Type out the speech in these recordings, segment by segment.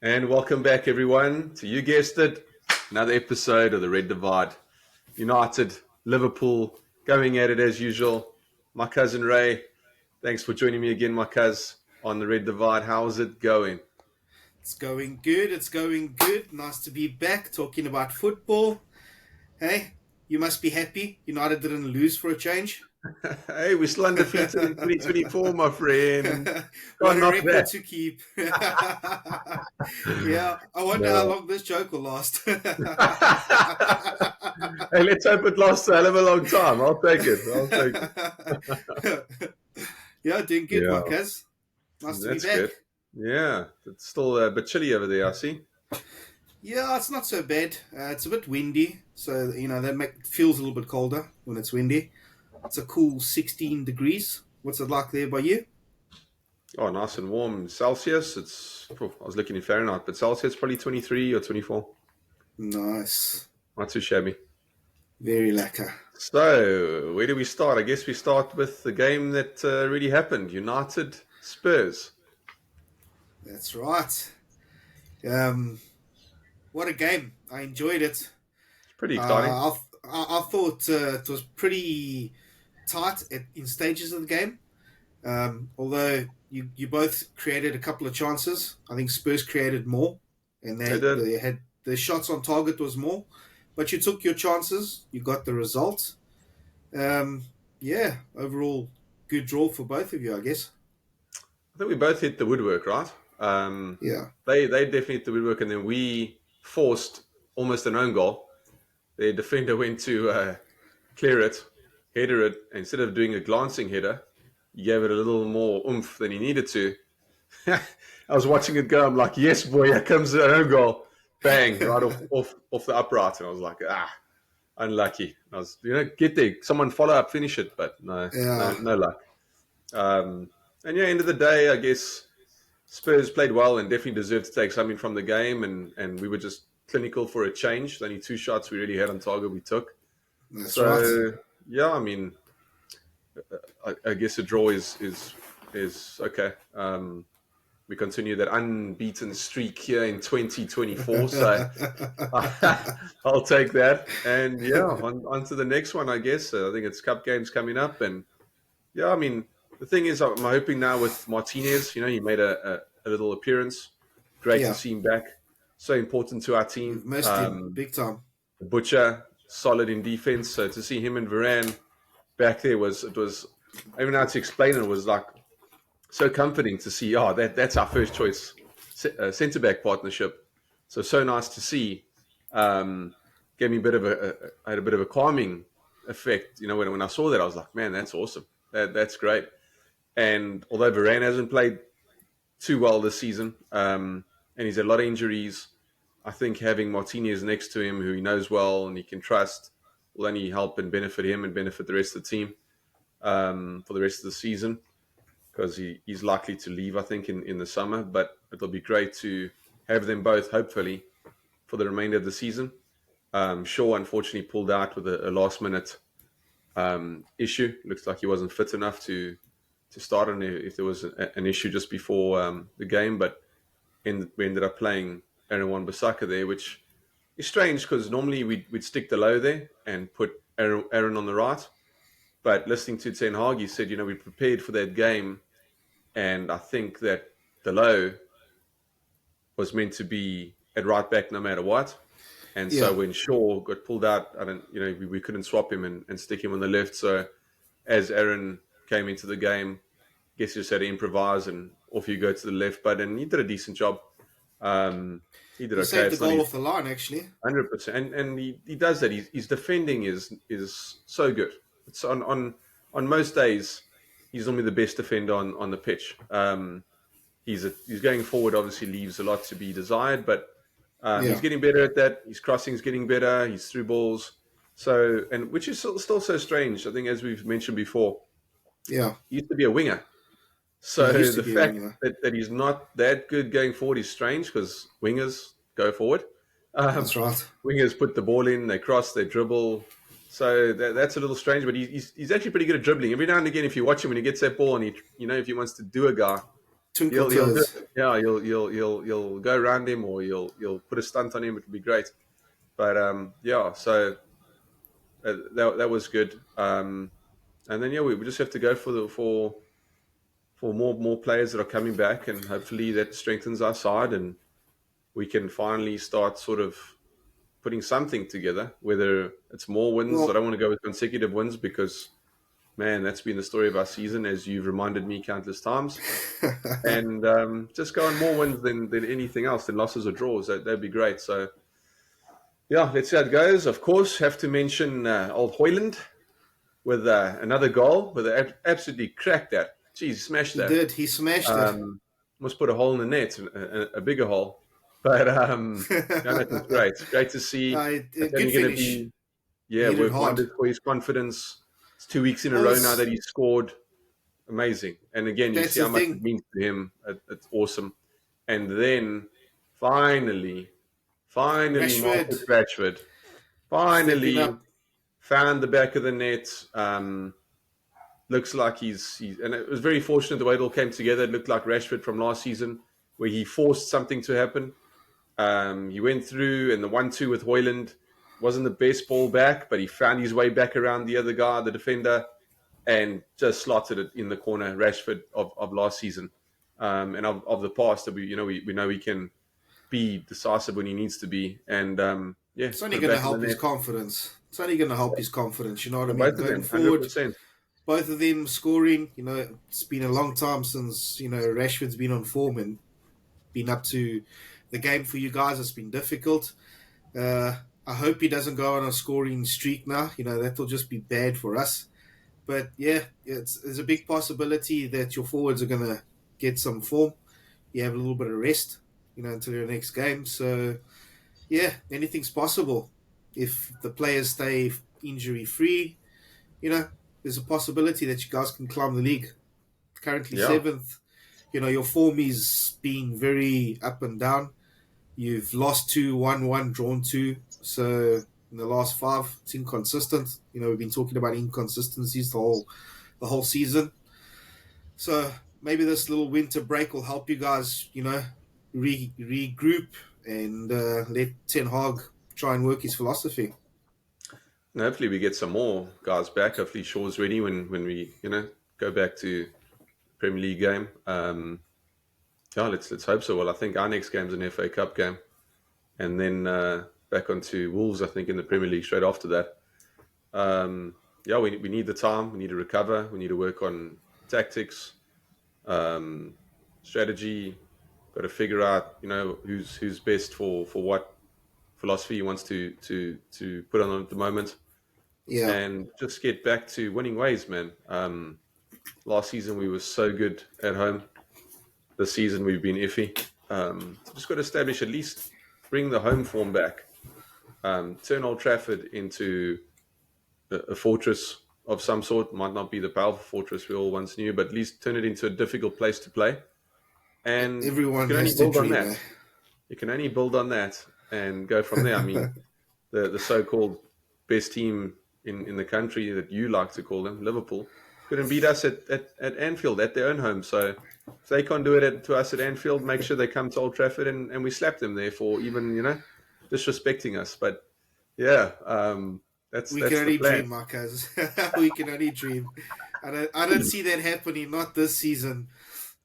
And welcome back, everyone, to, you guessed it, another episode of the Red Divide. United, Liverpool, going at it as usual. My cousin Ray, thanks for joining me again, my cuz, on the Red Divide. How's it going? It's going good. It's going good. Nice to be back talking about football. Hey, you must be happy. United didn't lose for a change. Hey, we're still undefeated in 2024, my friend. What Can't a knock record that. to keep. Yeah, I wonder how No. long this joke will last. Hey, let's hope it lasts a hell of a long time. I'll take it. I'll take it. Yeah, doing good, Yeah, Marcus. Nice to be that's back. good. Yeah, it's still a bit chilly over there, I see. Yeah, it's not so bad. It's a bit windy, so feels a little bit colder when it's windy. It's a cool 16 degrees. What's it like there by you? Oh, nice and warm. Celsius, I was looking in Fahrenheit, but Celsius probably 23 or 24. Nice. Not too shabby. Very lacquer. So, where do we start? I guess we start with the game that really happened. United Spurs. That's right. Um, what a game. I enjoyed it. It's pretty exciting. I thought it was pretty tight in stages of the game. Although you both created a couple of chances. I think Spurs created more, and They did. they had the shots on target was more. But you took your chances. You got the result. Yeah, overall, good draw for both of you, I guess. I think we both hit the woodwork, right? Um, Yeah. they definitely hit the woodwork, and then we forced almost an own goal. Their defender went to clear it, header it. Instead of doing a glancing header, he gave it a little more oomph than he needed to. I was watching it go. I'm like, yes, boy, here comes the own goal. Bang, right off the upright. And I was like, unlucky. I was, get there. Someone follow up, finish it. But Yeah. no luck. And yeah, end of the day, I guess Spurs played well and definitely deserved to take something from the game. And we were just clinical for a change. The only two shots we really had on target we took. That's right. So, yeah, I mean, I guess a draw is okay. We continue that unbeaten streak here in 2024. So I'll take that. And yeah, on to the next one, I guess. I think it's cup games coming up. And yeah, I mean, the thing is, I'm hoping now with Martinez, he made a little appearance. Great to Yeah. see him back. So important to our team. We've missed him big time. Butcher, solid in defense. So to see him and Varane back there was I don't know how to explain it. It was like so comforting to see. Oh, that's our first choice centre back partnership. So nice to see. Gave me I had a bit of a calming effect. When I saw that, I was like, man, that's awesome. That's great. And although Varane hasn't played too well this season, and he's had a lot of injuries, I think having Martinez next to him, who he knows well and he can trust, will only help and benefit him and benefit the rest of the team for the rest of the season, because he's likely to leave, I think, in the summer. But it'll be great to have them both, hopefully, for the remainder of the season. Shaw, unfortunately, pulled out with a last-minute issue. Looks like he wasn't fit enough to start, and if there was an issue just before the game. But we ended up playing Aaron Wan-Bissaka there, which is strange because normally we'd stick the low there and put Aaron on the right. But listening to Ten Hag, he said, we prepared for that game, and I think that the low was meant to be at right back no matter what. And so Yeah. when Shaw got pulled out, we couldn't swap him and stick him on the left. So as Aaron came into the game, I guess you just had to improvise and off you go to the left. But and he did a decent job. He did He okay. saved the It's not goal off the line, actually. 100%, and he does that. His defending is so good. It's on most days he's normally the best defender on the pitch. He's going forward. Obviously, leaves a lot to be desired, but he's Yeah. getting better at that. His crossing's getting better. His through balls. So, and which is still so strange. I think, as we've mentioned before, Yeah. he used to be a winger. He So used to the be a fact winger. that he's not that good going forward is strange because wingers go forward. Um, That's right. Wingers put the ball in, they cross, they dribble. So that's a little strange, but he's actually pretty good at dribbling. Every now and again, if you watch him when he gets that ball and if he wants to do a guy, Twinkle You'll do toes. it. Yeah, you'll go around him, or you'll put a stunt on him. It would be great. But yeah, so that was good. And then yeah, we just have to go for more players that are coming back, and hopefully that strengthens our side, and we can finally start sort of putting something together. Whether it's more wins, I Well, don't want to go with consecutive wins because man, that's been the story of our season, as you've reminded me countless times. And just go on more wins than anything else, than losses or draws. That'd be great. So yeah, let's see how it goes. Of course, have to mention old Hojlund with another goal, with absolutely cracked that. Jeez, smashed he that. did. He smashed it. Must put a hole in the net, a bigger hole. But no, that was great. Great to see. It's Good only going to finish. be, He yeah, hit it work hard. wonders for his confidence. It's 2 weeks in a Well, row now that he's scored. Amazing. And again, you that's see the how much it thing. means to him. It's awesome. And then finally, Rashford Marcus Rashford stepping finally up. found the back of the net. Looks like he's and it was very fortunate the way it all came together. It looked like Rashford from last season, where he forced something to happen. He went through, and the 1-2 with Hojlund wasn't the best ball back, but he found his way back around the other guy, the defender, and just slotted it in the corner. Rashford of last season, and of the past, that we know he can be decisive when he needs to be, and yeah, It's only put it going to back in the help his net. confidence. It's only going to help his confidence. You know what I For mean? both of Going them, hundred forward, percent. both of them scoring. You know, it's been a long time since Rashford's been on form and been up to the game for you guys. It's been difficult. I hope he doesn't go on a scoring streak now. You know, that'll just be bad for us. But yeah, there's a big possibility that your forwards are going to get some form. You have a little bit of rest, until your next game. So yeah, anything's possible. If the players stay injury free, there's a possibility that you guys can climb the league. Currently Yeah, seventh. Your form is being very up and down. You've lost two, won one, drawn two. So in the last five, it's inconsistent. We've been talking about inconsistencies the whole season. So maybe this little winter break will help you guys, regroup and let Ten Hag try and work his philosophy. and hopefully we get some more guys back. Hopefully Shaw's ready when we go back to Premier League game. Yeah, let's hope so. Well, I think our next game's an FA Cup game, and then back onto Wolves. I think in the Premier League straight after that. Yeah, we need the time. We need to recover. We need to work on tactics, strategy. Got to figure out who's best for what philosophy he wants to put on at the moment, Yeah. and just get back to winning ways, man. Last season we were so good at home. This season we've been iffy. Just got to establish, at least bring the home form back. Turn Old Trafford into a fortress of some sort. Might not be the powerful fortress we all once knew, but at least turn it into a difficult place to play. And you Everyone can only has to build on dream, that. eh? You can only build on that and go from there. I mean, the so-called best team in the country that you like to call them, Liverpool, couldn't beat us at Anfield, at their own home. So if they can't do it to us at Anfield, make sure they come to Old Trafford and we slap them there for even, disrespecting us. But yeah, We can that's the only plan. dream, Marcus. We can only dream. I don't see that happening. Not this season.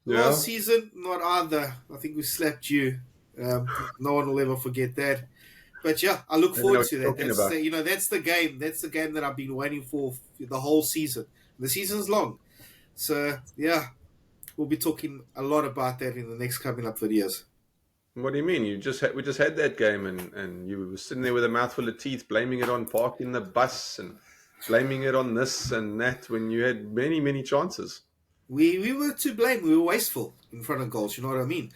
Last Yeah, season, not either. I think we slapped you. No one will ever forget that. But yeah, I look I don't know forward what to you're that. talking about. That's the game. That's the game that I've been waiting for the whole season. The season's long, so yeah, we'll be talking a lot about that in the next coming up videos. What do you mean? We just had that game, and you were sitting there with a mouthful of teeth, blaming it on parking the bus and blaming it on this and that when you had many chances. We were to blame. We were wasteful in front of goals. You know what I mean?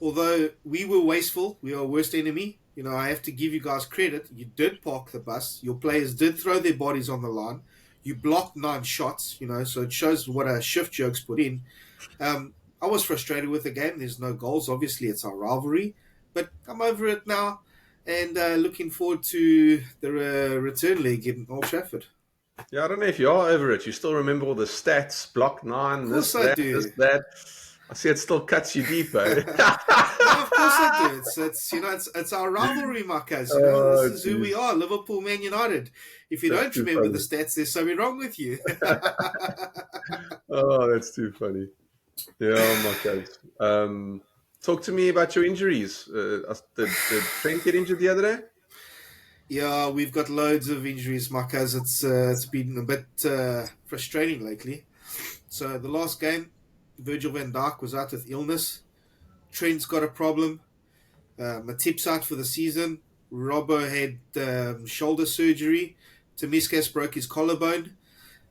Although we were wasteful, we are worst enemy. I have to give you guys credit. You did park the bus. Your players did throw their bodies on the line. You blocked 9 shots. So it shows what a shift Jokes put in. I was frustrated with the game. There's no goals. Obviously, it's our rivalry, but I'm over it now, and looking forward to the return leg in Old Trafford. Yeah, I don't know if you are over it. You still remember all the stats, block Of nine, course, this, I that, this, do. that. I see it still cuts you deep, eh? No, of course I do. It's our rivalry, Marcus. This Oh, is who we jeez. are, Liverpool, Man United. If you That's don't too remember the funny. stats, there's something wrong with you. Oh, that's too funny. Yeah, oh my God. Talk to me about your injuries. Did Trent get injured the other day? Yeah, we've got loads of injuries, Marcus. It's been a bit frustrating lately. So the last game, Virgil van Dijk was out with illness. Trent's got a problem. Matip's out for the season. Robbo had shoulder surgery. Tomiskas broke his collarbone.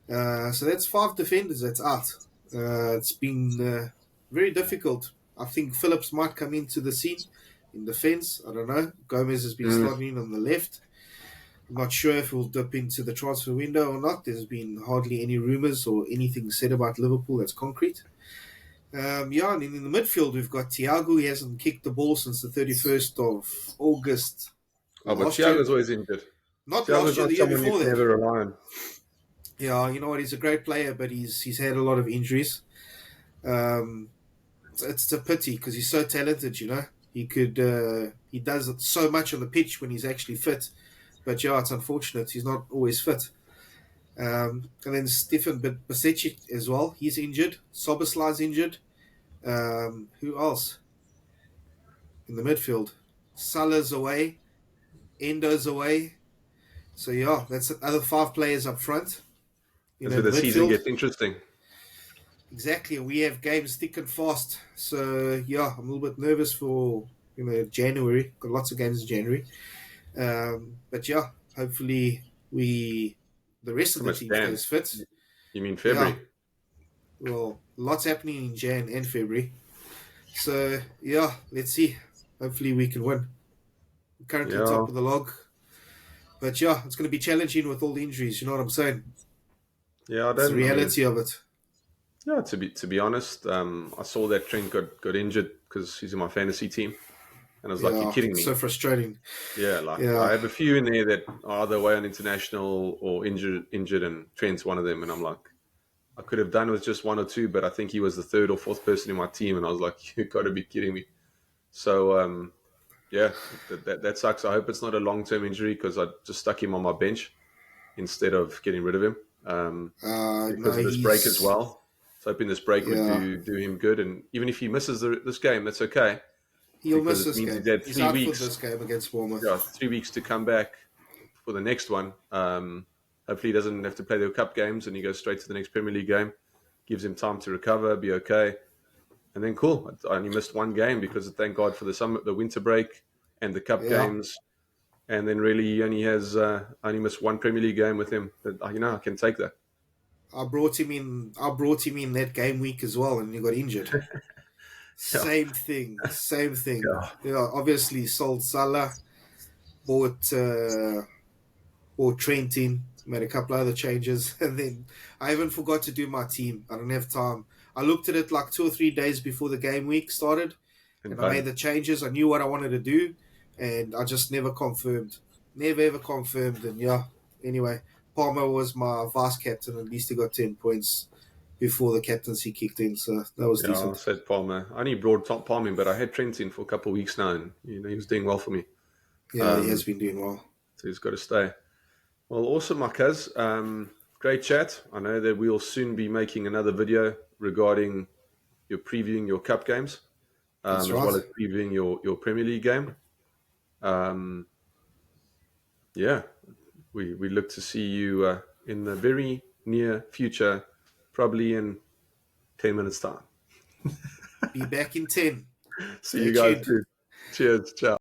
So that's 5 defenders that's out. It's been very difficult. I think Phillips might come into the scene in defence. I don't know. Gomez has been Mm. slotting in on the left. I'm not sure if he'll dip into the transfer window or not. There's been hardly any rumours or anything said about Liverpool that's concrete. Yeah, and in the midfield, we've got Thiago. He hasn't kicked the ball since the 31st of August Oh, but last year. Thiago's always injured. Not last Thiago's year, not the year someone you before can that. ever rely on. Yeah, you know what? He's a great player, but he's had a lot of injuries. Um, it's a pity because he's so talented. He does so much on the pitch when he's actually fit. But yeah, it's unfortunate he's not always fit. And then Stefan Basic as well. He's injured. Soboslai's injured. Who else in the midfield? Salah's away. Endo's away. So yeah, that's other 5 players up front. That's In where the the season midfield. gets interesting. Exactly. We have games thick and fast. So yeah, I'm a little bit nervous for January. Got lots of games in January. But yeah, hopefully the rest of So the much team Dan. stays fit. You mean Yeah. February? Well, lots happening in Jan and February. So yeah, let's see. Hopefully we can win. We're currently Yeah. top of the log. But yeah, it's going to be challenging with all the injuries. You know what I'm saying? Yeah, I It's the don't. I mean, reality of it. yeah. To be honest, I saw that Trent got injured because he's in my fantasy team, and I was like, "You're Yeah, kidding it's me." so frustrating. Yeah, like I Yeah, have a few in there that are either away on international or injured, and Trent's one of them. And I'm like, I could have done with just one or two, but I think he was the third or fourth person in my team, and I was like, "You got to be kidding me." So yeah, that sucks. I hope it's not a long term injury because I just stuck him on my bench instead of getting rid of him no, because of this break as he's well. So hoping this break would yeah. do him good, and even if he misses this game, that's okay He'll because miss it this means he's game. had He's three out for weeks. this game against Bournemouth. Yeah, 3 weeks to come back for the next one. Hopefully, he doesn't have to play the cup games and he goes straight to the next Premier League game. Gives him time to recover, be okay, and then cool. I only missed one game because thank God for the winter break and the cup Yeah, games. And then really, he only has only missed one Premier League game with him. But I can take that. I brought him in. I brought him in that game week as well, and he got injured. Yeah, Same thing. Same thing. yeah, Yeah, obviously sold Salah, bought bought Trent in, made a couple other changes, and then I even forgot to do my team. I don't have time. I looked at it like 2 or 3 days before the game week started, and and I made done. the changes. I knew what I wanted to do, and I just never confirmed. Never ever confirmed. And yeah, anyway, Palmer was my vice captain. At least he got 10 points before the captaincy kicked in, so that was Yeah, I decent. said Palmer. I only brought Palmer in, but I had Trent in for a couple of weeks now, and he was doing well for me. Yeah, he Um, has been doing well. so he's got to stay. Well, awesome, Marquez. Great chat. I know that we'll soon be making another video regarding your previewing your cup games, That's as well right. as previewing your Premier League game. Um, yeah, we look to see you in the very near future, probably in 10 minutes' time. Be back in 10. See Stay you guys tuned. soon. Cheers. Ciao.